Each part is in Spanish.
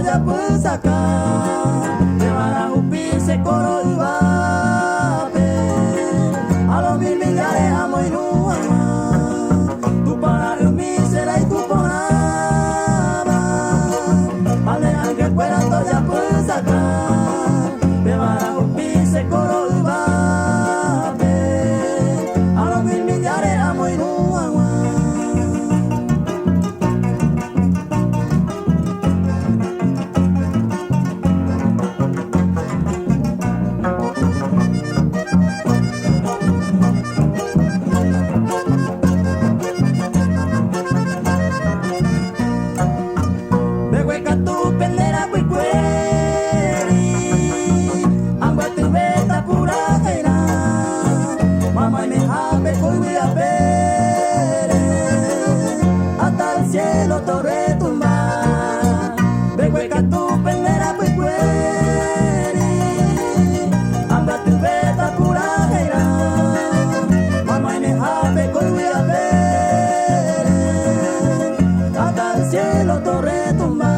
Ya pusaka Devara upi se coro uvape A los 1000 millares amo y no ama Tu para mi será y tu ponaba Ale ángel fuera ya pusaka Devara upi se coro uvape A los 1000 millares amo y no ama hasta el cielo torre tumba becueca tu pendera puicueri amba tu beta pura geira mamá y me jabe coi voy a ver hasta el cielo torre tumba.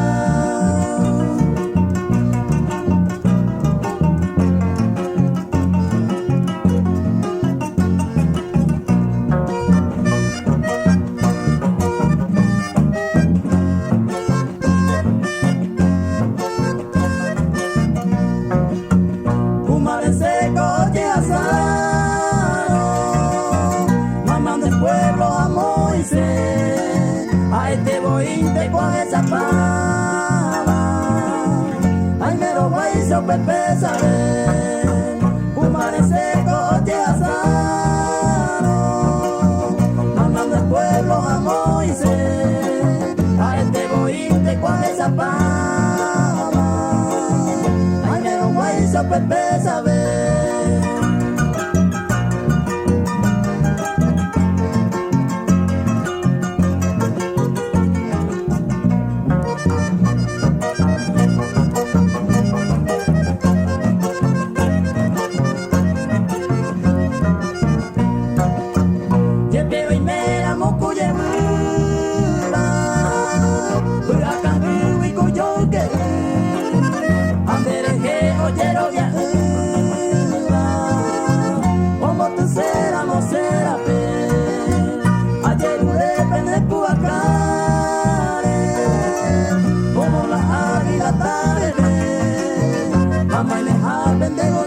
A este boín te coge esa pava Ay, mero guayso pepe sabe Humare seco te asano Mamando el pueblo a Moisés A este boín te coge esa pava Ay, mero guayso pepe sabe Como la águila tarde, mamá y me pendejo